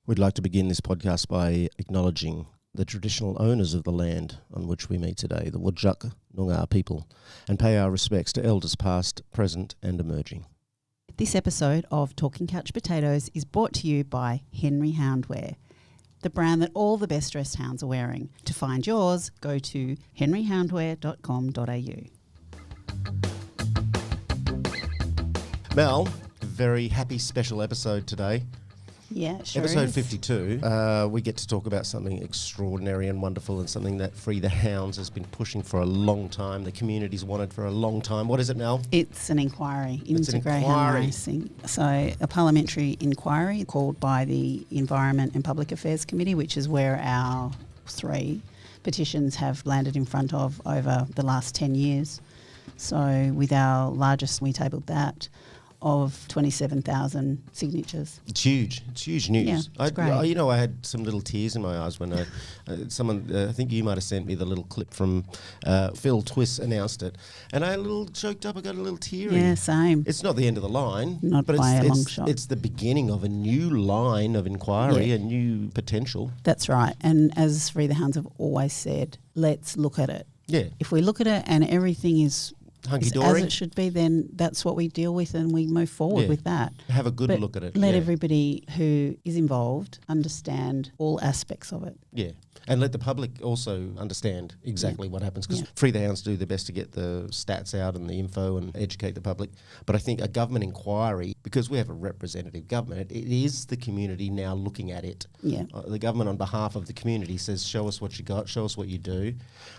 We'd like to begin this podcast by acknowledging the traditional owners of the land on which we meet today, the Whadjuk Noongar people, and pay our respects to elders past, present and emerging. This episode of Talking Couch Potatoes is brought to you by Henry Houndwear, the brand that all the best dressed hounds are wearing. To find yours, go to henryhoundwear.com.au. Mel, very happy special episode today. Yeah, sure Episode is. 52, we get to talk about something extraordinary and wonderful and something that Free the Hounds has been pushing for a long time. The community's wanted for a long time. What is it, Mel? It's an inquiry into greyhound inquiry. racing. So a parliamentary inquiry called by the Environment and Public Affairs Committee, which is where our 3 petitions have landed in front of over the last 10 years. So with our largest, we tabled that, of 27,000 signatures. It's huge. It's huge news. Yeah, it's great. You know, I had some little tears in my eyes when I think you might have sent me the little clip from Phil Twiss announced it, and I a little choked up. I got a little teary. Yeah, same. It's not the end of the line, Not but by a long it's shot. It's the beginning of a new line of inquiry, a new potential. That's right. And as Free the Hounds have always said, let's look at it. Yeah, If we look at it and everything is hunky-dory. as it should be, then that's what we deal with and we move forward with that. Have a good But look at it. Let everybody who is involved understand all aspects of it. Yeah, and let the public also understand exactly what happens, because Yeah. Free the Hounds do their best to get the stats out and the info and educate the public. But I think a government inquiry, because we have a representative government, it is the community now looking at it. Yeah. The government on behalf of the community says, show us what you got, show us what you do.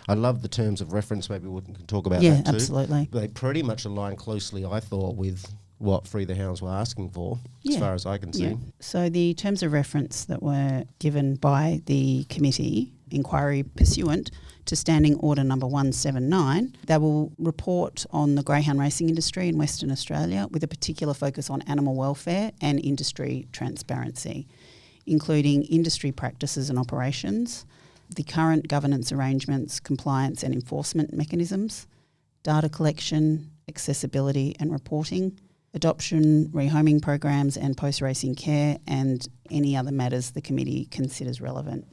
I love the terms of reference, maybe we can talk about that too. Absolutely. They pretty much align closely, I thought, with what Free the Hounds were asking for, as far as I can see. Yeah. So the terms of reference that were given by the committee, inquiry pursuant to Standing Order number 179, they will report on the greyhound racing industry in Western Australia with a particular focus on animal welfare and industry transparency, including industry practices and operations, the current governance arrangements, compliance and enforcement mechanisms, data collection, accessibility and reporting, adoption, rehoming programs and post-racing care, and any other matters the committee considers relevant.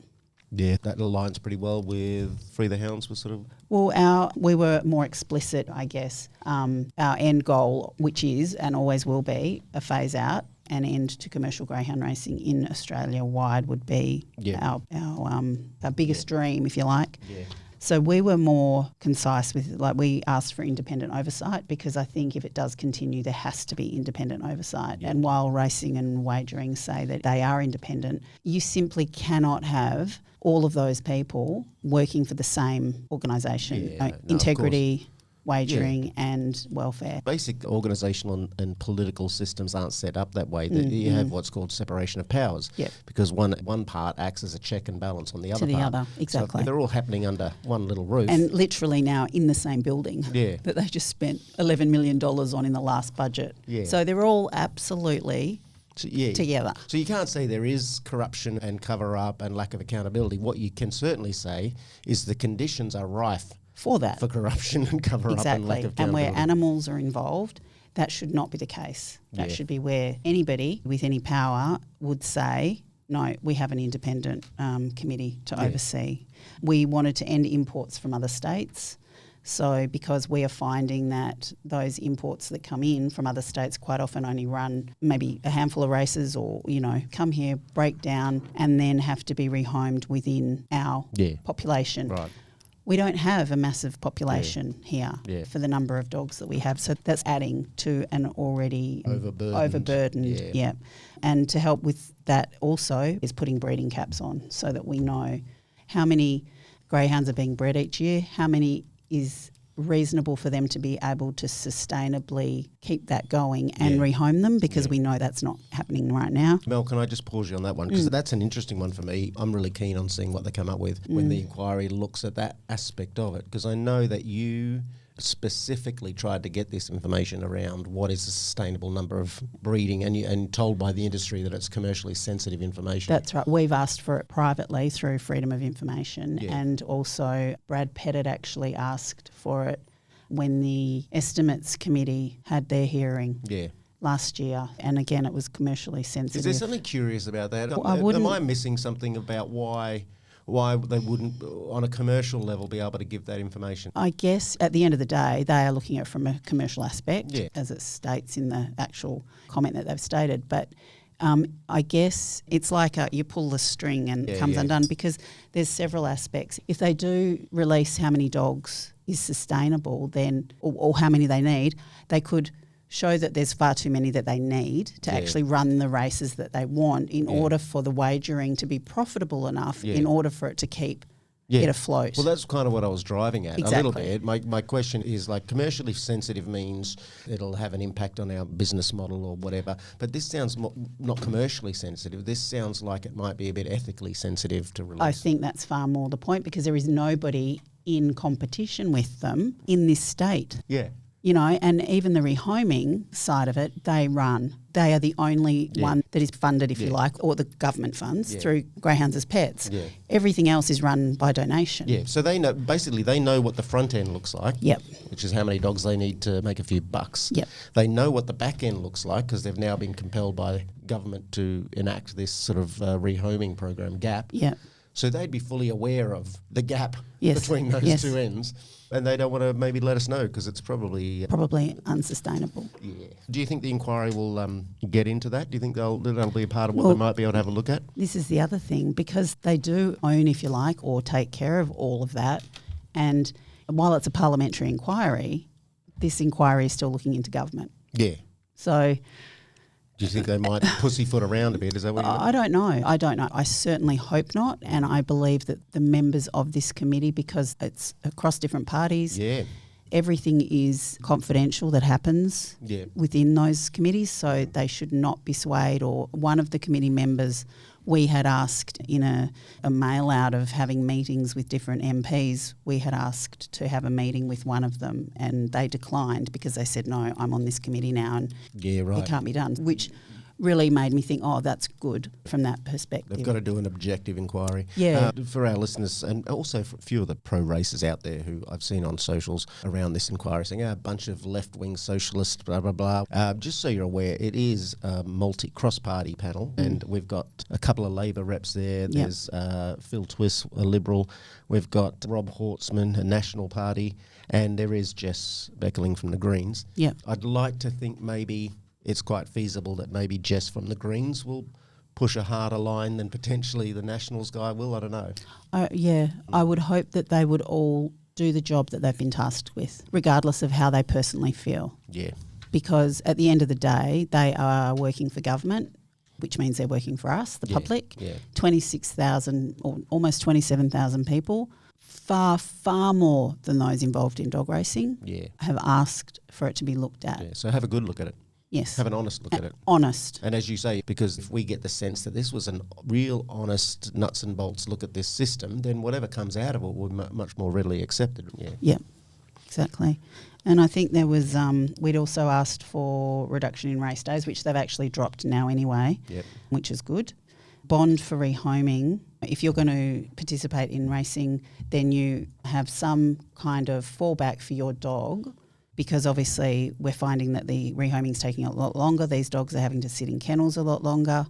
Yeah, that aligns pretty well with Free the Hounds was sort of... Well, we were more explicit, I guess. Our end goal, which is and always will be a phase out and end to commercial greyhound racing in Australia wide, would be our biggest dream, if you like. Yeah. So we were more concise with, we asked for independent oversight, because I think if it does continue, there has to be independent oversight. Yeah. And while racing and wagering say that they are independent, you simply cannot have all of those people working for the same organisation. Integrity, wagering and welfare. Basic organisational and political systems aren't set up that way. You have what's called separation of powers, because one part acts as a check and balance on the other part. Exactly. So they're all happening under one little roof. And literally now in the same building that they just spent $11 million on in the last budget. Yeah. So they're all absolutely together. So you can't say there is corruption and cover-up and lack of accountability. What you can certainly say is the conditions are rife for that. For corruption and cover-up and lack of accountability. And where animals are involved, that should not be the case. That should be where anybody with any power would say, no, we have an independent committee to oversee. We wanted to end imports from other states. So because we are finding that those imports that come in from other states quite often only run maybe a handful of races, or, come here, break down and then have to be rehomed within our population. Right. We don't have a massive population here for the number of dogs that we have. So that's adding to an already overburdened. And to help with that also is putting breeding caps on, so that we know how many greyhounds are being bred each year, how many is reasonable for them to be able to sustainably keep that going and rehome them, because we know that's not happening right now. Mel, can I just pause you on that one? Because that's an interesting one for me. I'm really keen on seeing what they come up with when the inquiry looks at that aspect of it, because I know that you specifically tried to get this information around what is a sustainable number of breeding, and told by the industry that it's commercially sensitive information. That's right. We've asked for it privately through Freedom of Information, and also Brad Pettit actually asked for it when the Estimates Committee had their hearing. last year, and again, it was commercially sensitive. Is there something curious about that? Well, am I missing something about why they wouldn't, on a commercial level, be able to give that information? I guess at the end of the day, they are looking at it from a commercial aspect, Yeah. as it states in the actual comment that they've stated. But I guess it's like you pull the string and it comes undone, because there's several aspects. If they do release how many dogs is sustainable, then or how many they need, they could show that there's far too many that they need to actually run the races that they want in order for the wagering to be profitable enough in order for it to keep it afloat. Well, that's kind of what I was driving at Exactly. a little bit. My question is, like, commercially sensitive means it'll have an impact on our business model or whatever, but this sounds not commercially sensitive. This sounds like it might be a bit ethically sensitive to release. I think that's far more the point, because there is nobody in competition with them in this state. Yeah. You know, and even the rehoming side of it, they run. They are the only one that is funded, if you like, or the government funds through Greyhounds as Pets. Yeah. Everything else is run by donation. Yeah, so they know what the front end looks like. Yep. Which is how many dogs they need to make a few bucks. Yep. They know what the back end looks like, because they've now been compelled by government to enact this sort of rehoming program, GAP. Yep. So they'd be fully aware of the gap Yes. between those Yes. two ends, and they don't want to maybe let us know, because it's probably Unsustainable. yeah. Do you think the inquiry will get into that? Do you think that'll be a part of what they might be able to have a look at? This is the other thing, because they do own, if you like, or take care of all of that. And while it's a parliamentary inquiry, this inquiry is still looking into government. Yeah. So Do you think they might pussyfoot around a bit? Is that what you I don't know. I certainly hope not. And I believe that the members of this committee, because it's across different parties, everything is confidential that happens within those committees, so they should not be swayed. Or one of the committee members, we had asked in a mail out of having meetings with different MPs, we had asked to have a meeting with one of them, and they declined because they said, no, I'm on this committee now and it can't be done, which really made me think, oh, that's good from that perspective. They've got to do an objective inquiry. Yeah. For our listeners, and also for a few of the pro racers out there who I've seen on socials around this inquiry saying, a bunch of left-wing socialists, blah, blah, blah. Just so you're aware, it is a cross-party panel, and we've got a couple of Labor reps there. There's Phil Twiss, a Liberal. We've got Rob Hortzman, a National Party, and there is Jess Beckeling from the Greens. Yeah. I'd like to think maybe it's quite feasible that maybe Jess from the Greens will push a harder line than potentially the Nationals guy will. I don't know. I would hope that they would all do the job that they've been tasked with, regardless of how they personally feel. Yeah. Because at the end of the day, they are working for government, which means they're working for us, the public. Yeah. 26,000 or almost 27,000 people, far, far more than those involved in dog racing, have asked for it to be looked at. Yeah. So have a good look at it. Yes. Have an honest look at it. Honest. And as you say, because if we get the sense that this was a real honest nuts and bolts look at this system, then whatever comes out of it will be much more readily accepted. Yeah. Yeah, exactly. And I think there was, we'd also asked for reduction in race days, which they've actually dropped now anyway, which is good. Bond for rehoming. If you're going to participate in racing, then you have some kind of fallback for your dog, because obviously we're finding that the rehoming is taking a lot longer. These dogs are having to sit in kennels a lot longer.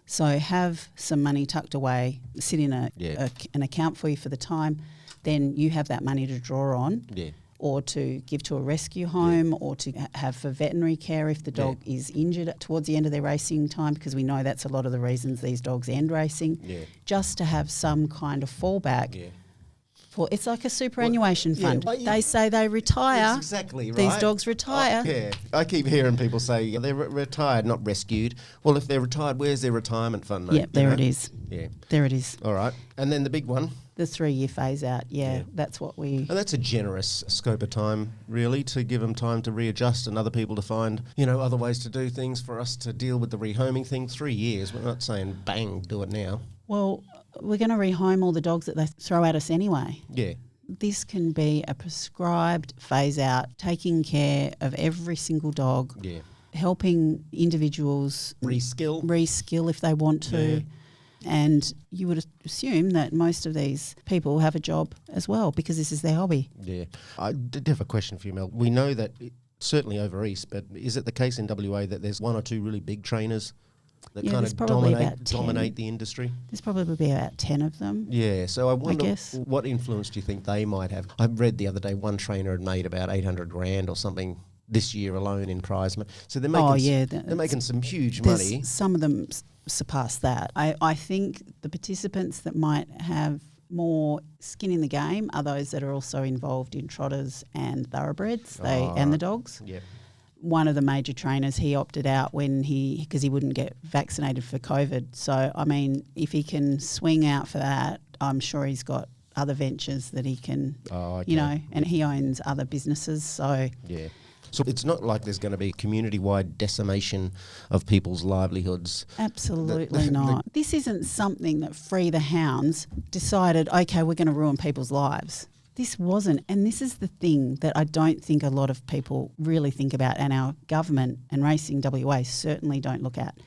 So have some money tucked away, sit in an account for you for the time. Then you have that money to draw on, or to give to a rescue home, or to have for veterinary care if the dog is injured towards the end of their racing time, because we know that's a lot of the reasons these dogs end racing. Just to have some kind of fallback. It's like a superannuation fund. They say they retire. That's exactly right. These dogs retire. I keep hearing people say they're retired, not rescued. Well, if they're retired, where's their retirement fund, mate? Yeah, there it is. Yeah. There it is. All right. And then the big one? The 3-year phase out, that's what we... And that's a generous scope of time, really, to give them time to readjust and other people to find, other ways to do things for us to deal with the rehoming thing. 3 years. We're not saying, bang, do it now. Well, we're going to rehome all the dogs that they throw at us anyway. Yeah. This can be a prescribed phase out, taking care of every single dog, helping individuals reskill if they want to. And you would assume that most of these people have a job as well, because this is their hobby. Yeah. I did have a question for you, Mel. We know that certainly over east, but is it the case in WA that there's one or two really big trainers that kind there's of probably dominate the industry? There's probably about 10 of them. Yeah, so I wonder guess. what influence do you think they might have? I read the other day one trainer had made about 800 grand or something this year alone in prize money. So they're making some huge money. Some of them surpass that. I think the participants that might have more skin in the game are those that are also involved in trotters and thoroughbreds and the dogs. Yeah. One of the major trainers, he opted out because he wouldn't get vaccinated for COVID. So, I mean, if he can swing out for that, I'm sure he's got other ventures that he can, and he owns other businesses. So, yeah. So it's not like there's going to be community-wide decimation of people's livelihoods. Absolutely not. This isn't something that Free the Hounds decided, okay, we're going to ruin people's lives. This wasn't, and this is the thing that I don't think a lot of people really think about, and our government and Racing WA certainly don't look at,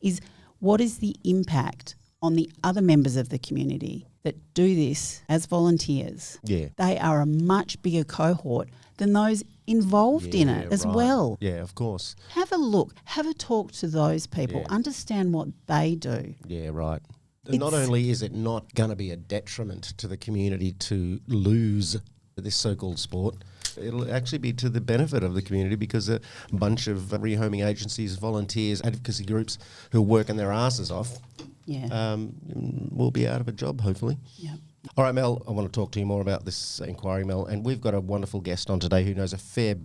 is what is the impact on the other members of the community that do this as volunteers. Yeah. They are a much bigger cohort than those involved in it as well. Yeah, of course. Have a look, have a talk to those people, understand what they do. Yeah, right. Not only is it not going to be a detriment to the community to lose this so-called sport, it'll actually be to the benefit of the community because a bunch of rehoming agencies, volunteers, advocacy groups who are working their asses off will be out of a job, hopefully. Yeah. All right, Mel, I want to talk to you more about this inquiry, Mel, and we've got a wonderful guest on today who knows a fair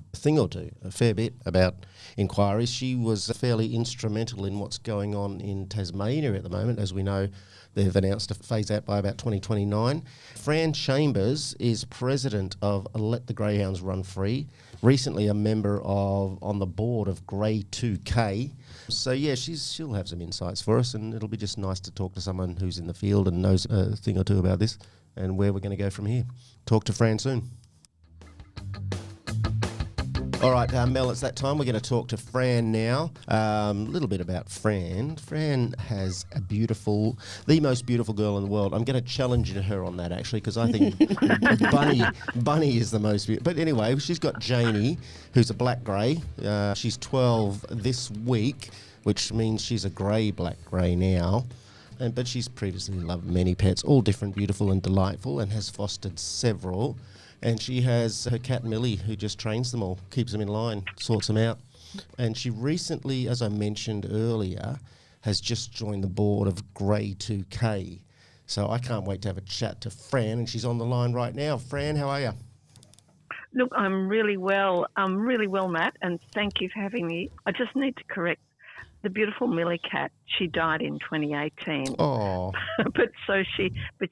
bit about inquiries. She was fairly instrumental in what's going on in Tasmania at the moment. As we know, they've announced a phase out by about 2029. Fran Chambers is president of Let the Greyhounds Run Free, recently a member on the board of Grey 2K. So, yeah, she'll have some insights for us, and it'll be just nice to talk to someone who's in the field and knows a thing or two about this and where we're going to go from here. Talk to Fran soon. All right, Mel, it's that time. We're going to talk to Fran now. A little bit about Fran. Fran has the most beautiful girl in the world. I'm going to challenge her on that, actually, because I think Bunny is the most beautiful. But anyway, she's got Janie, who's a black-grey. She's 12 this week, which means she's a black-grey now. But she's previously loved many pets, all different, beautiful and delightful, and has fostered several. And she has her cat Millie, who just trains them all, keeps them in line, sorts them out. And she recently, as I mentioned earlier, has just joined the board of Grey 2K. So I can't wait to have a chat to Fran, and she's on the line right now. Fran, how are you? Look, I'm really well. Matt, and thank you for having me. I just need to correct the beautiful Millie cat. She died in 2018. Oh. but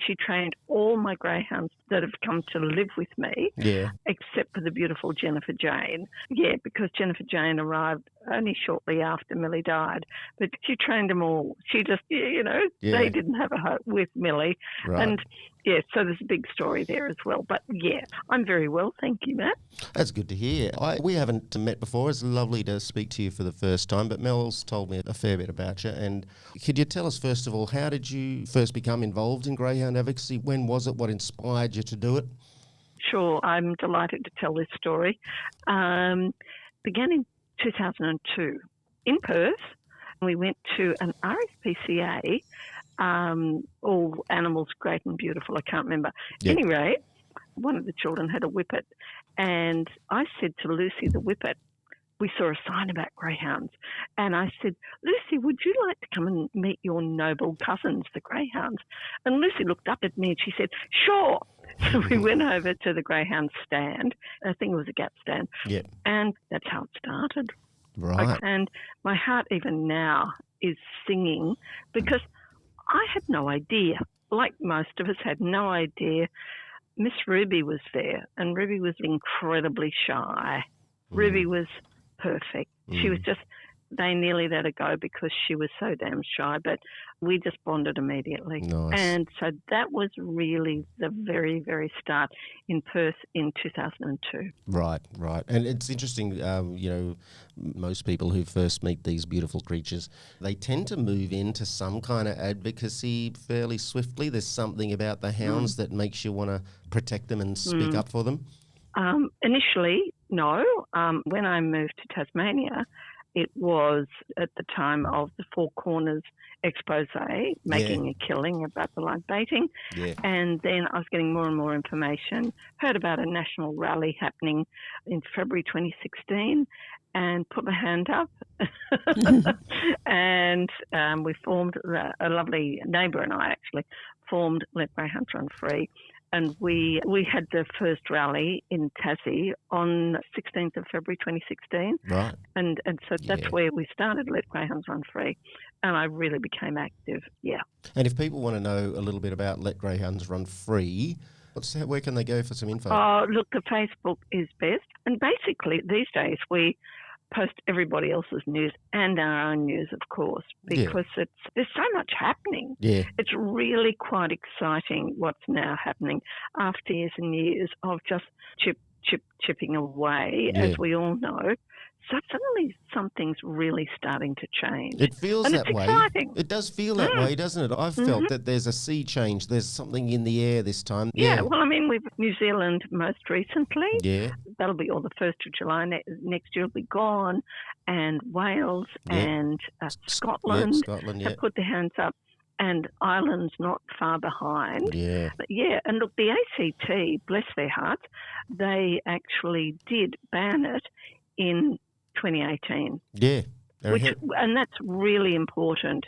she trained all my greyhounds that have come to live with me. Yeah. Except for the beautiful Jennifer Jane. Yeah, because Jennifer Jane arrived only shortly after Millie died. But she trained them all. She just, they didn't have a hope with Millie. Right. And yeah, so there's a big story there as well. But yeah, I'm very well. Thank you, Matt. That's good to hear. We haven't met before. It's lovely to speak to you for the first time. But Mel's told me a fair bit about you. And could you tell us, first of all, how did you first become involved in greyhound advocacy? When was it? What inspired you to do it? Sure, I'm delighted to tell this story. Began in 2002 in Perth. We went to an RSPCA, all animals great and beautiful, I can't remember. Yep. Anyway, one of the children had a whippet, and I said to Lucy the whippet, we saw a sign about greyhounds, and I said, Lucy, would you like to come and meet your noble cousins, the greyhounds? And Lucy looked up at me and she said, sure. So we went over to the greyhound stand. I think it was a gap stand. Yep. And that's how it started. Right. And my heart even now is singing because I had no idea, like most of us had no idea. Miss Ruby was there, and Ruby was incredibly shy. Ruby was perfect. She was just, they nearly let her go because she was so damn shy, but we just bonded immediately. Nice. And so that was really the very, very start in Perth in 2002. Right. And it's interesting, most people who first meet these beautiful creatures, they tend to move into some kind of advocacy fairly swiftly. There's something about the hounds that makes you want to protect them and speak up for them. Initially, No. When I moved to Tasmania, it was at the time of the Four Corners expose, making a killing about the live baiting. Yeah. And then I was getting more and more information, heard about a national rally happening in February 2016 and put my hand up. And we formed, a lovely neighbour and I actually formed Let Greyhounds Run Free. And we had the first rally in Tassie on 16th of February 2016. Right. And so that's where we started Let Greyhounds Run Free. And I really became active, And if people want to know a little bit about Let Greyhounds Run Free, where can they go for some info? Oh, look, the Facebook is best. And basically, these days, we post everybody else's news and our own news, of course, because there's so much happening. Yeah. It's really quite exciting what's now happening after years and years of just chipping away, as we all know. So suddenly something's really starting to change. It feels and that it's way. Exciting. It does feel that way, doesn't it? I've felt that there's a sea change. There's something in the air this time. Yeah, well, I mean, we've New Zealand most recently. Yeah. That'll be all the 1st of July. Next year will be gone. And Wales and Scotland, have put their hands up. And Ireland's not far behind. Yeah. But and look, the ACT, bless their hearts, they did ban it in 2018. Yeah. And that's really important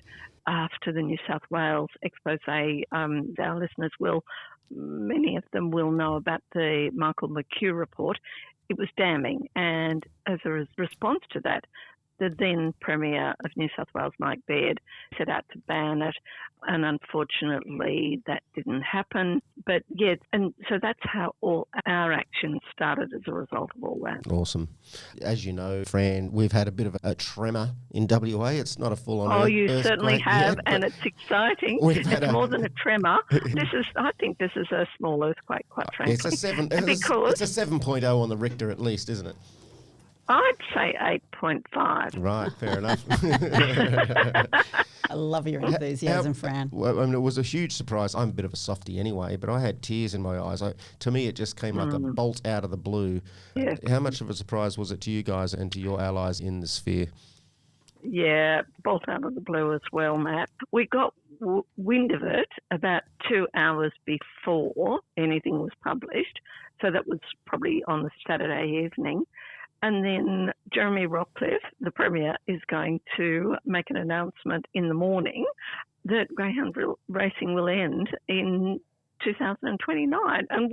after the New South Wales expose. Our listeners many of them will know about the Michael McHugh report. It was damning. And as a response to that, the then Premier of New South Wales, Mike Baird, set out to ban it, and unfortunately that didn't happen. But and so that's how all our actions started as a result of all that. Awesome. As you know, Fran, we've had a bit of a tremor in WA. It's not a full-on earthquake. Oh, you certainly have, yet, and it's exciting. It's more than a tremor. I think this is a small earthquake, quite frankly. It's a 7.0 on the Richter at least, isn't it? I'd say 8.5. Right, fair enough. I love your enthusiasm, Fran. Well, I mean, it was a huge surprise. I'm a bit of a softie anyway, but I had tears in my eyes. To me, it just came like a bolt out of the blue. Yeah. How much of a surprise was it to you guys and to your allies in the sphere? Yeah, bolt out of the blue as well, Matt. We got wind of it about 2 hours before anything was published, so that was probably on the Saturday evening. And then Jeremy Rockcliffe, the Premier, is going to make an announcement in the morning that greyhound racing will end in 2029. And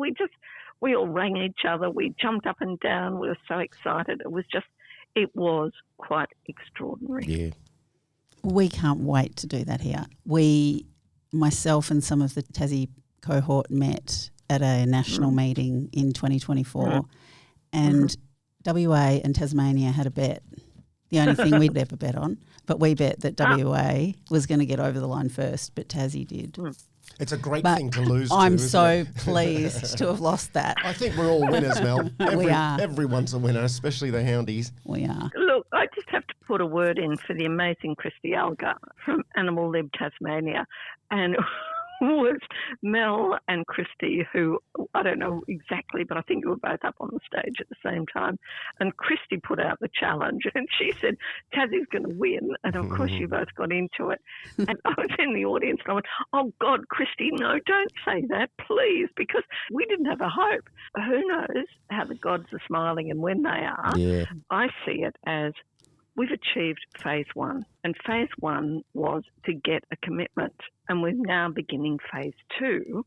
we all rang each other. We jumped up and down. We were so excited. It was quite extraordinary. Yeah. We can't wait to do that here. Myself and some of the Tassie cohort met at a national meeting in 2024 and WA and Tasmania had a bet, the only thing we'd ever bet on, but we bet that WA was going to get over the line first, but Tassie did. It's a great thing to lose I'm to, so pleased to have lost that. I think we're all winners, Mel. We are. Everyone's a winner, especially the Houndies. We are. Look, I just have to put a word in for the amazing Christy Algar from Animal Lib Tasmania, and was Mel and Christy, who I don't know exactly, but I think you were both up on the stage at the same time. And Christy put out the challenge and she said, Tassie's going to win. And of course you both got into it. And I was in the audience and I went, oh God, Christy, no, don't say that, please, because we didn't have a hope. Who knows how the gods are smiling and when they are. Yeah. I see it as we've achieved phase 1, and phase 1 was to get a commitment, and we're now beginning phase 2,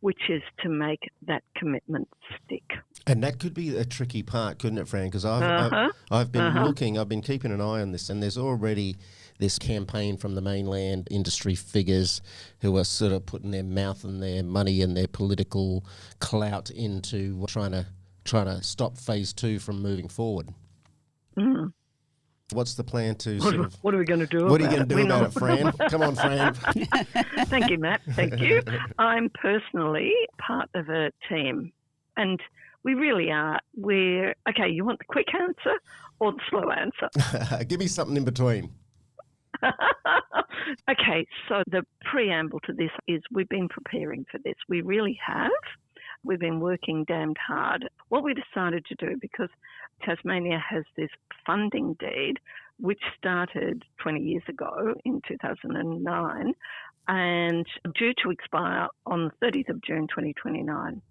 which is to make that commitment stick. And that could be a tricky part, couldn't it, Fran? Because I've been looking, I've been keeping an eye on this, and there's already this campaign from the mainland industry figures who are sort of putting their mouth and their money and their political clout into trying to stop phase 2 from moving forward. Mm. What's the plan to What are we going to do What are about you going to do about it, Fran? Come on, Fran. Thank you, Matt. Thank you. I'm personally part of a team, and we really are. Okay, you want the quick answer or the slow answer? Give me something in between. Okay, so the preamble to this is we've been preparing for this. We really have. We've been working damned hard. What we decided to do, because Tasmania has this funding deed, which started 20 years ago in 2009 and due to expire on the 30th of June 2029.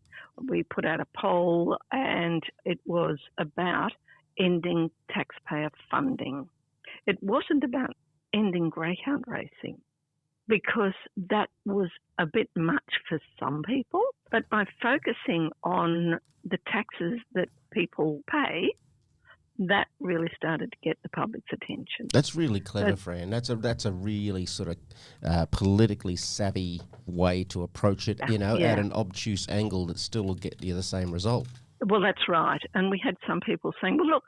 We put out a poll and it was about ending taxpayer funding. It wasn't about ending greyhound racing, because that was a bit much for some people. But by focusing on the taxes that people pay, that really started to get the public's attention. That's really clever, Fran. That's a really sort of politically savvy way to approach it, at an obtuse angle that still will get you the same result. Well, that's right. And we had some people saying, well, look,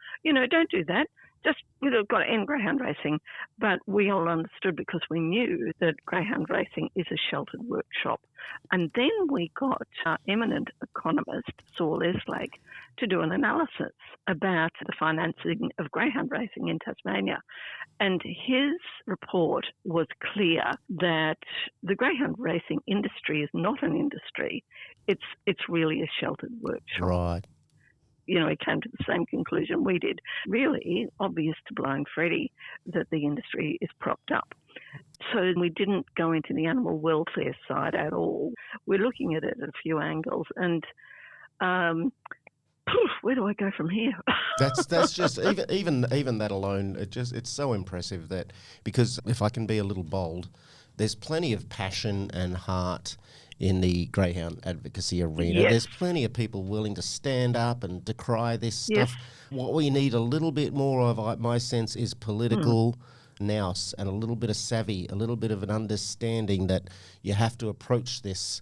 don't do that. Just, we've got to end greyhound racing. But we all understood, because we knew that greyhound racing is a sheltered workshop. And then we got our eminent economist, Saul Eslake, to do an analysis about the financing of greyhound racing in Tasmania. And his report was clear that the greyhound racing industry is not an industry. It's really a sheltered workshop. Right. He came to the same conclusion we did. Really obvious to Blind Freddy that the industry is propped up. So we didn't go into the animal welfare side at all. We're looking at it at a few angles, and where do I go from here? That's just even that alone. It's so impressive that, because if I can be a little bold, there's plenty of passion and heart in the greyhound advocacy arena. Yes. There's plenty of people willing to stand up and decry this stuff. Yes. What we need a little bit more of, my sense, is political nous and a little bit of savvy, a little bit of an understanding that you have to approach this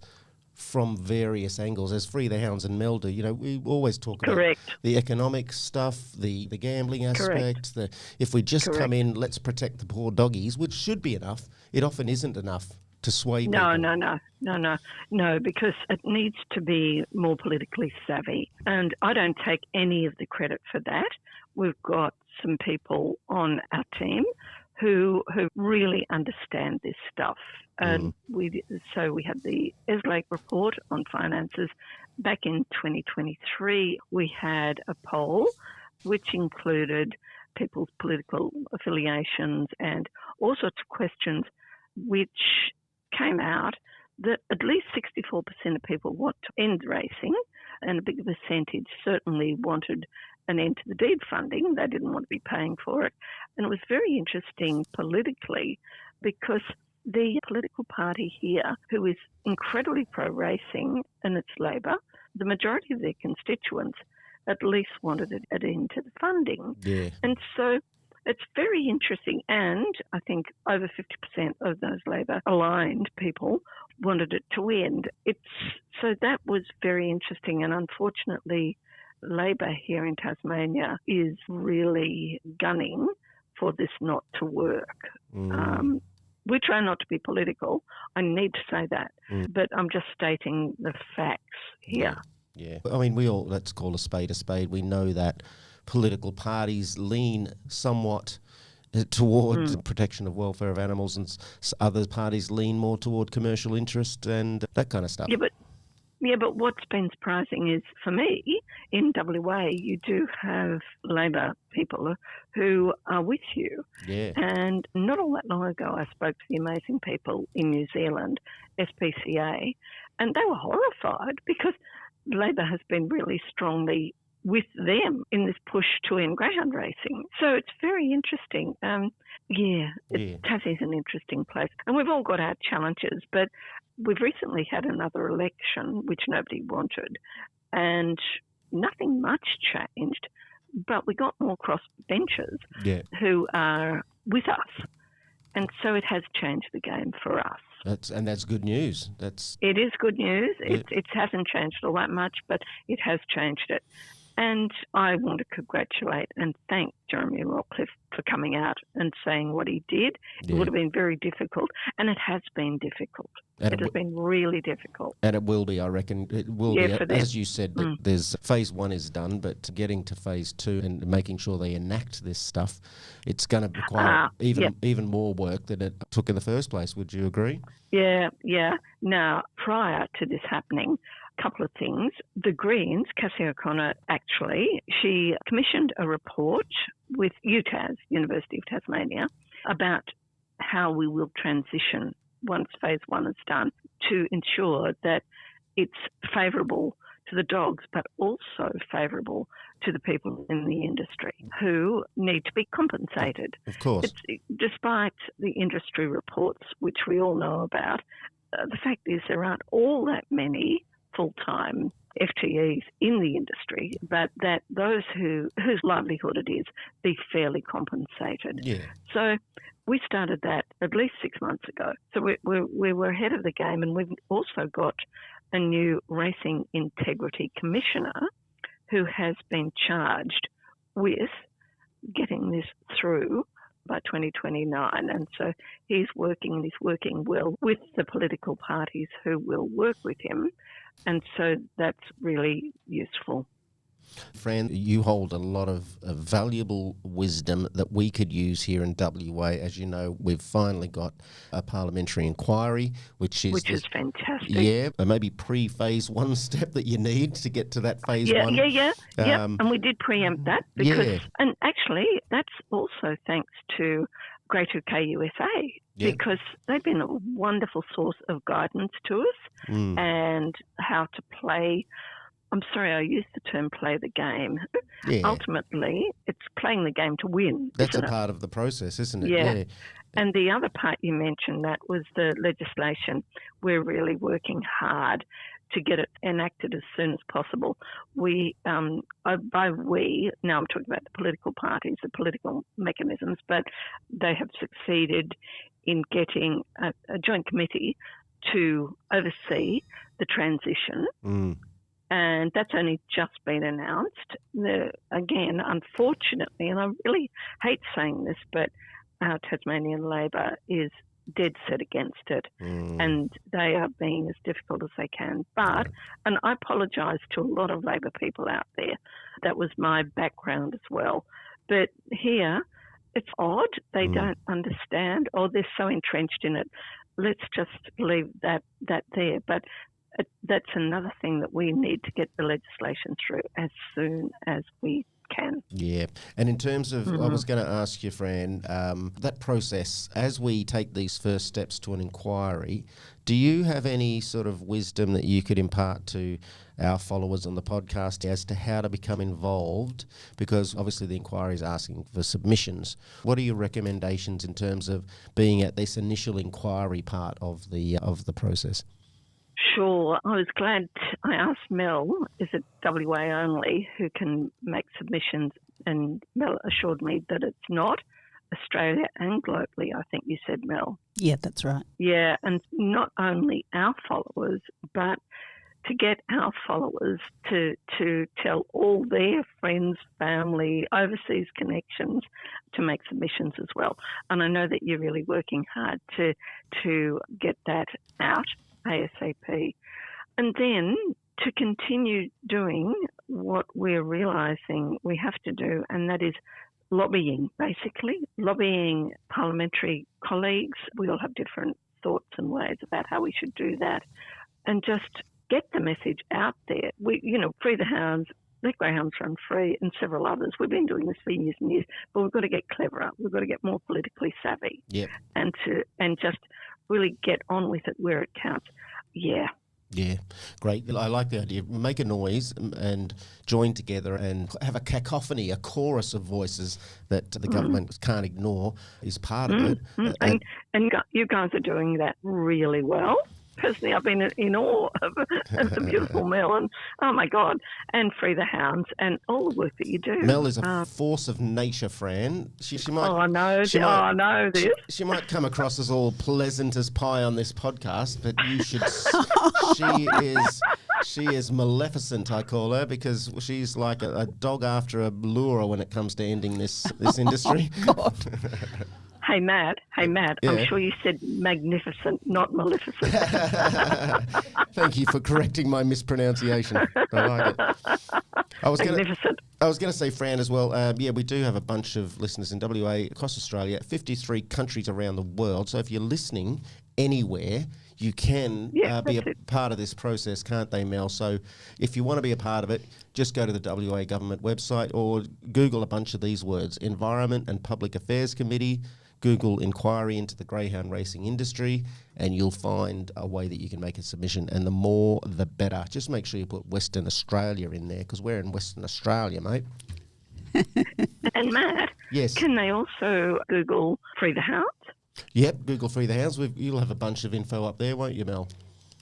from various angles. As Free the Hounds and Mel do, we always talk about the economic stuff, the gambling aspect. If we just come in, let's protect the poor doggies, which should be enough. It often isn't enough to sway people. No, because it needs to be more politically savvy. And I don't take any of the credit for that. We've got some people on our team who really understand this stuff. And we had the Eslake report on finances. Back in 2023, we had a poll which included people's political affiliations and all sorts of questions, which came out that at least 64% of people want to end racing, and a big percentage certainly wanted an end to the deed funding. They didn't want to be paying for it. And it was very interesting politically, because the political party here, who is incredibly pro-racing, and it's Labor, the majority of their constituents at least wanted an end to the funding. Yeah. And so it's very interesting, and I think over 50% of those Labor-aligned people wanted it to end. So that was very interesting, and unfortunately, Labor here in Tasmania is really gunning for this not to work. We try not to be political. I need to say that, but I'm just stating the facts here. Yeah. I mean, let's call a spade a spade. We know that political parties lean somewhat toward the protection of welfare of animals, and other parties lean more toward commercial interest and that kind of stuff. Yeah, but what's been surprising is, for me, in WA, you do have Labor people who are with you. Yeah. And not all that long ago, I spoke to the amazing people in New Zealand, SPCA, and they were horrified because Labor has been really strongly with them in this push to end greyhound racing. So it's very interesting. Tassie's an interesting place. And we've all got our challenges, but we've recently had another election, which nobody wanted, and nothing much changed, but we got more crossbenchers who are with us. And so it has changed the game for us. That's good news. It is good news. It hasn't changed all that much, but it has changed it. And I want to congratulate and thank Jeremy Rockcliffe for coming out and saying what he did. It would have been very difficult, and it has been difficult. It has been really difficult. And it will be, I reckon. It will be, as you said, there's phase 1 is done, but getting to phase 2 and making sure they enact this stuff, it's going to require even more work than it took in the first place. Would you agree? Yeah. Now, prior to this happening, couple of things. The Greens, Cassie O'Connor, actually, she commissioned a report with UTAS, University of Tasmania, about how we will transition once phase 1 is done to ensure that it's favourable to the dogs, but also favourable to the people in the industry who need to be compensated. Of course. Despite the industry reports, which we all know about, the fact is there aren't all that many full-time FTEs in the industry, but that those whose livelihood it is be fairly compensated. Yeah. So we started that at least 6 months ago. So we were ahead of the game, and we've also got a new Racing Integrity Commissioner who has been charged with getting this through by 2029. And so he's working well with the political parties who will work with him. And so that's really useful. Fran, you hold a lot of valuable wisdom that we could use here in WA. As you know, we've finally got a parliamentary inquiry, which is fantastic. Yeah, maybe pre-phase 1 step that you need to get to that phase 1. Yeah. And we did preempt that because, and actually that's also thanks to Grey 2K USA, because they've been a wonderful source of guidance to us and how to play. I'm sorry, I use the term play the game. Yeah. Ultimately, it's playing the game to win. That's a part of the process, isn't it? Yeah. And the other part you mentioned, that was the legislation. We're really working hard to get it enacted as soon as possible. We, by we, now I'm talking about the political parties, the political mechanisms, but they have succeeded in getting a joint committee to oversee the transition. And that's only just been announced. Again, unfortunately, and I really hate saying this, but our Tasmanian Labor is dead set against it, and they are being as difficult as they can. But, and I apologise to a lot of Labor people out there, that was my background as well. But here, it's odd. They don't understand, or they're so entrenched in it. Let's just leave that there. But that's another thing that we need to get the legislation through as soon as we can. Yeah. And in terms of, I was going to ask you, Fran, that process, as we take these first steps to an inquiry, do you have any sort of wisdom that you could impart to our followers on the podcast as to how to become involved? Because obviously the inquiry is asking for submissions. What are your recommendations in terms of being at this initial inquiry part of the process? Sure. I was glad I asked Mel, is it WA only, who can make submissions, and Mel assured me that it's not. Australia and globally, I think you said, Mel. Yeah, that's right. Yeah, and not only our followers, but to get our followers to tell all their friends, family, overseas connections to make submissions as well. And I know that you're really working hard to get that out ASAP. And then to continue doing what we're realising we have to do, and that is lobbying, basically. Lobbying parliamentary colleagues. We all have different thoughts and ways about how we should do that. And just get the message out there. Free the Hounds, Let Greyhounds Run Free, and several others. We've been doing this for years and years, but we've got to get cleverer. We've got to get more politically savvy. Yep. And just really get on with it where it counts. Yeah. Yeah, great. I like the idea. Make a noise and join together and have a cacophony, a chorus of voices that the government can't ignore is part of it. And you guys are doing that really well. Personally, I've been in awe of the beautiful Mel, and oh my God, and Free the Hounds, and all the work that you do. Mel is a force of nature, Fran. She might. Oh, I know this. She might come across as all pleasant as pie on this podcast, but you should. She is maleficent, I call her, because she's like a dog after a lure when it comes to ending this industry. Oh, God. Hey, Matt, Yeah. I'm sure you said magnificent, not maleficent. Thank you for correcting my mispronunciation. I like it. Magnificent. I was going to say, Fran, as well, we do have a bunch of listeners in WA, across Australia, 53 countries around the world. So if you're listening anywhere, you can be a part of this process, can't they, Mel? So if you want to be a part of it, just go to the WA government website or Google a bunch of these words: Environment and Public Affairs Committee, Google inquiry into the greyhound racing industry, and you'll find a way that you can make a submission. And the more, the better. Just make sure you put Western Australia in there, because we're in Western Australia, mate. And Matt, yes, can they also Google Free the Hounds? Yep, Google Free the Hounds. You'll have a bunch of info up there, won't you, Mel?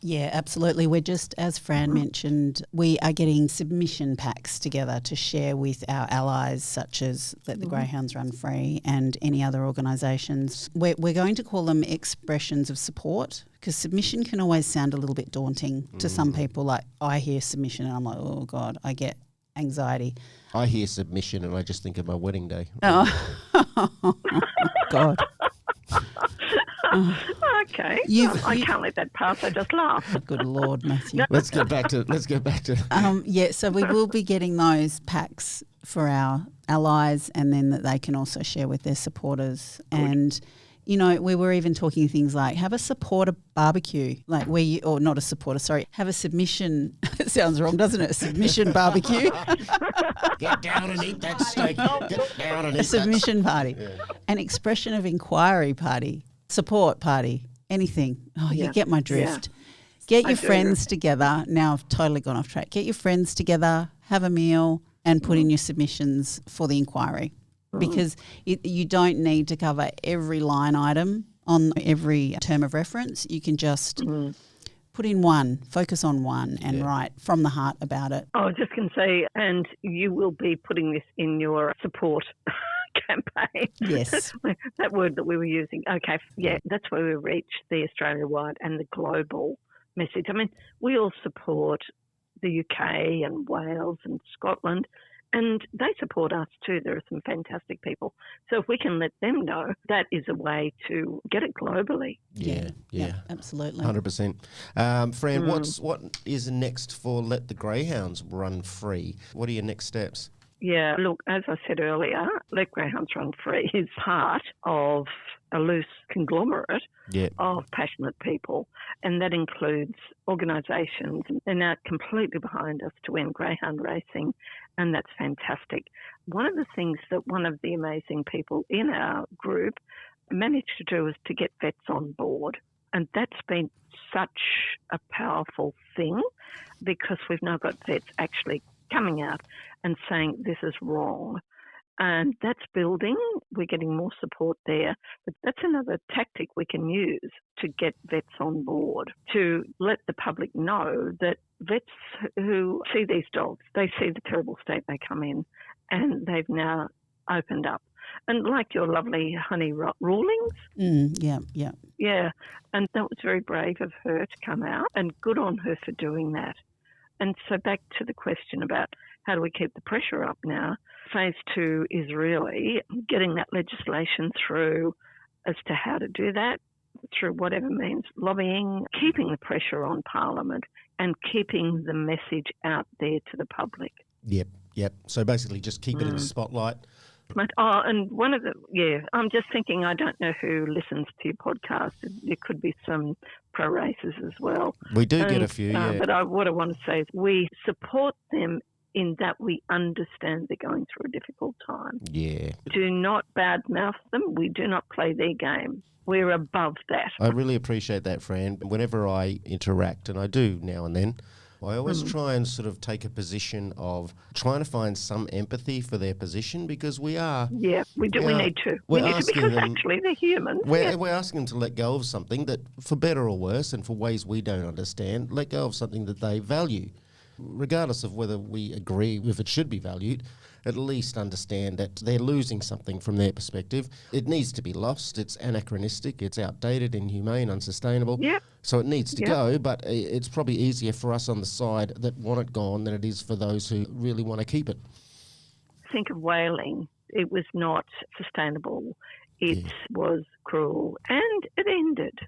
Yeah, absolutely. We're just, as Fran mentioned, we are getting submission packs together to share with our allies, such as Let the Greyhounds Run Free and any other organisations. We're going to call them expressions of support, because submission can always sound a little bit daunting to some people. Like, I hear submission and I'm like, oh God, I get anxiety. I hear submission and I just think of my wedding day. Oh, God. Okay. I can't let that pass. I just laugh. Good Lord, Matthew. Let's get back to. So we will be getting those packs for our allies, and then that they can also share with their supporters. Good. And you know, we were even talking things like have a supporter barbecue, like not a supporter, sorry, have a submission. It sounds wrong, doesn't it? A submission barbecue. Get down and eat that steak. Get down and eat a submission party, an expression of inquiry party, support party, anything. Oh, you get my drift. Yeah. Get your friends together. Now I've totally gone off track. Get your friends together, have a meal, and put in your submissions for the inquiry. Because you don't need to cover every line item on every term of reference. You can just put in one, focus on one, and write from the heart about it. I was just going to say, and you will be putting this in your support campaign. Yes. That word that we were using. Okay, that's where we reach the Australia-wide and the global message. I mean, we all support the UK and Wales and Scotland, and they support us too. There are some fantastic people. So if we can let them know, that is a way to get it globally. Yeah, absolutely. 100%. Fran, what is next for Let the Greyhounds Run Free? What are your next steps? Yeah, look, as I said earlier, Let Greyhounds Run Free is part of a loose conglomerate of passionate people, and that includes organisations. They're now completely behind us to end greyhound racing, and that's fantastic. One of the things that one of the amazing people in our group managed to do is to get vets on board, and that's been such a powerful thing, because we've now got vets actually coming out and saying this is wrong. And that's building. We're getting more support there. But that's another tactic we can use to get vets on board, to let the public know that vets who see these dogs, they see the terrible state they come in, and they've now opened up. And like your lovely Honey Rawlings. Yeah. And that was very brave of her to come out, and good on her for doing that. And so back to the question about how do we keep the pressure up now, phase 2 is really getting that legislation through as to how to do that, through whatever means, lobbying, keeping the pressure on Parliament and keeping the message out there to the public. Yep. So basically just keep it in the spotlight. And one of I'm just thinking, I don't know who listens to your podcast. There could be some pro racers as well. We do get a few, But what I want to say is we support them in that we understand they're going through a difficult time. Yeah. Do not badmouth them. We do not play their game. We're above that. I really appreciate that, Fran. Whenever I interact, and I do now and then, I always try and sort of take a position of trying to find some empathy for their position, because we are... Yeah, we do. We need to. We need to, because actually they're humans. We're asking them to let go of something that, for better or worse, and for ways we don't understand, let go of something that they value. Regardless of whether we agree if it should be valued, at least understand that they're losing something from their perspective. It needs to be lost. It's anachronistic. It's outdated, inhumane, unsustainable. Yep. So it needs to go, but it's probably easier for us on the side that want it gone than it is for those who really want to keep it. Think of whaling. It was not sustainable. It was cruel, and it ended.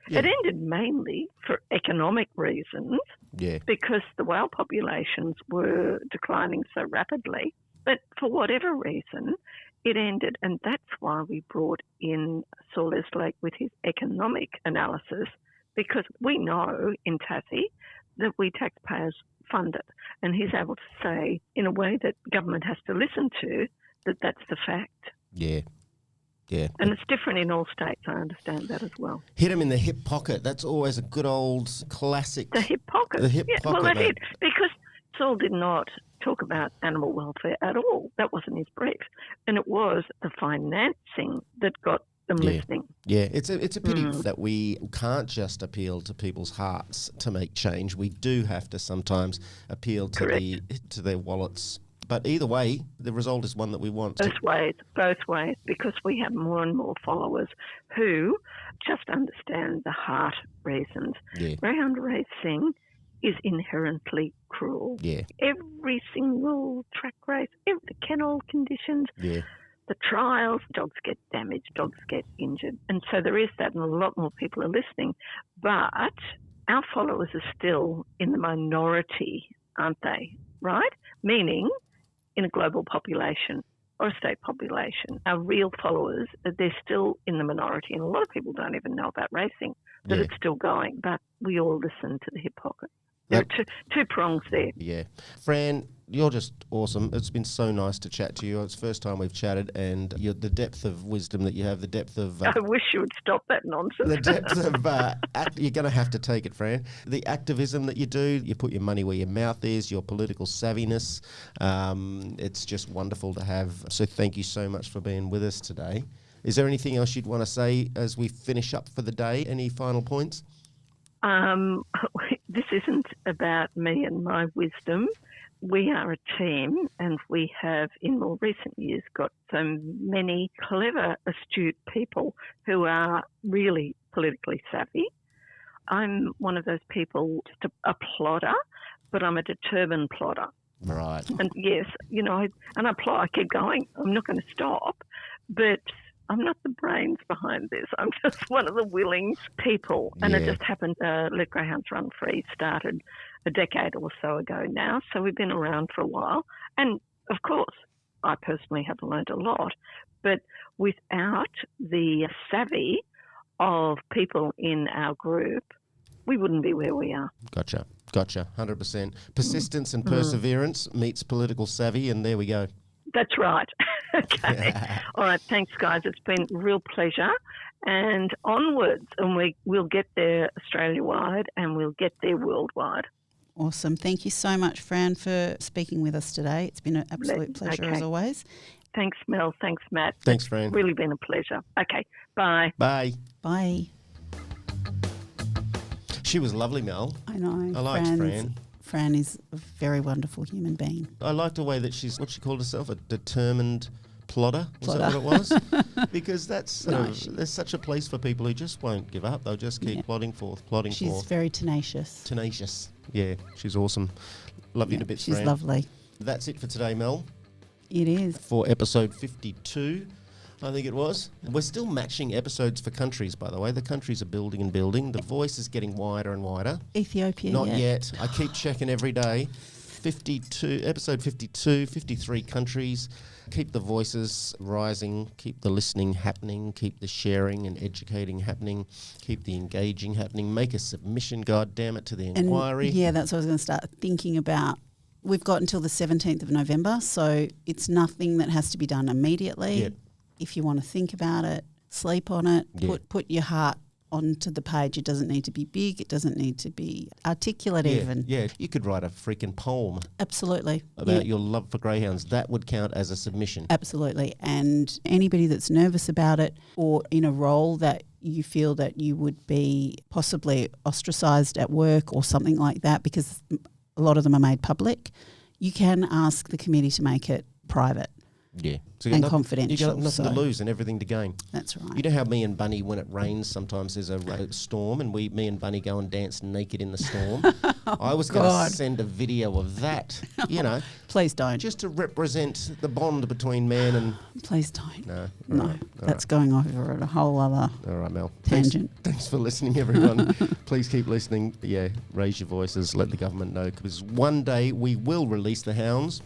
Yeah. It ended mainly for economic reasons, because the whale populations were declining so rapidly. But for whatever reason, it ended, and that's why we brought in Saul Eslake with his economic analysis because we know in Tassie that we taxpayers fund it. And he's able to say, in a way that government has to listen to, that that's the fact. Yeah. Yeah. And it's different in all states. I understand that as well. Hit him in the hip pocket. That's always a good old classic. The hip pocket. The hip pocket. Well, that mate. is, because Saul did not talk about animal welfare at all. That wasn't his brief. And it was the financing that got them listening. Yeah, it's a pity that we can't just appeal to people's hearts to make change. We do have to sometimes appeal to to their wallets. But either way, the result is one that we want. Both ways, because we have more and more followers who just understand the heart reasons. Yeah. Greyhound racing is inherently cruel. Yeah. Every single track race, the kennel conditions, the trials, dogs get damaged, dogs get injured. And so there is that, and a lot more people are listening. But our followers are still in the minority, aren't they? Right? Meaning, in a global population or a state population, our real followers, they're still in the minority. And a lot of people don't even know about racing, that it's still going. But we all listen to the hip pocket. There are two prongs there. Yeah. Fran, you're just awesome. It's been so nice to chat to you. It's the first time we've chatted, and the depth of wisdom that you have, the depth of... I wish you would stop that nonsense. The depth of... you're going to have to take it, Fran. The activism that you do, you put your money where your mouth is, your political savviness. It's just wonderful to have. So thank you so much for being with us today. Is there anything else you'd want to say as we finish up for the day? Any final points? This isn't about me and my wisdom. We are a team, and we have, in more recent years, got so many clever, astute people who are really politically savvy. I'm one of those people, just a plodder, but I'm a determined plodder. Right. And yes, I plod, I keep going. I'm not going to stop, but I'm not the brains behind this. I'm just one of the willing people. And it just happened, Let Greyhounds Run Free started a decade or so ago now. So we've been around for a while. And, of course, I personally have learned a lot. But without the savvy of people in our group, we wouldn't be where we are. Gotcha. 100%. Persistence and perseverance meets political savvy, and there we go. That's right. Okay. All right. Thanks, guys. It's been a real pleasure. And onwards. And we'll get there Australia-wide, and we'll get there worldwide. Awesome. Thank you so much, Fran, for speaking with us today. It's been an absolute pleasure as always. Thanks, Mel. Thanks, Matt. Thanks, Fran. It's really been a pleasure. Okay. Bye. Bye. Bye. She was lovely, Mel. I know. I liked Fran. Fran is a very wonderful human being. I liked the way that what she called herself, a determined plodder. Was that what it was? Because there's such a place for people who just won't give up. They'll just keep plodding forth. She's very tenacious. Tenacious. Yeah, she's awesome. Love you to bits, Fran. She's lovely. That's it for today, Mel. It is. For episode 52. I think it was. We're still matching episodes for countries, by the way. The countries are building and building. The voice is getting wider and wider. Ethiopia, Not yet. I keep checking every day. 52, episode 52, 53 countries. Keep the voices rising. Keep the listening happening. Keep the sharing and educating happening. Keep the engaging happening. Make a submission, goddammit, to the inquiry. And that's what I was going to start thinking about. We've got until the 17th of November, so it's nothing that has to be done immediately. Yep. If you want to think about it, sleep on it, put your heart onto the page. It doesn't need to be big. It doesn't need to be articulate even. Yeah, you could write a freaking poem. Absolutely. About your love for greyhounds. That would count as a submission. Absolutely. And anybody that's nervous about it or in a role that you feel that you would be possibly ostracised at work or something like that, because a lot of them are made public, you can ask the committee to make it private. Yeah. So and confidential. You've got nothing to lose and everything to gain. That's right. You know how me and Bunny, when it rains, sometimes there's a storm and me and Bunny go and dance naked in the storm? I was going to send a video of that, Please don't. Just to represent the bond between man and... Please don't. No. No. That's going over at a whole other All right, Mel. tangent. Thanks for listening, everyone. Please keep listening. Yeah, raise your voices. Let the government know, because one day we will release the hounds.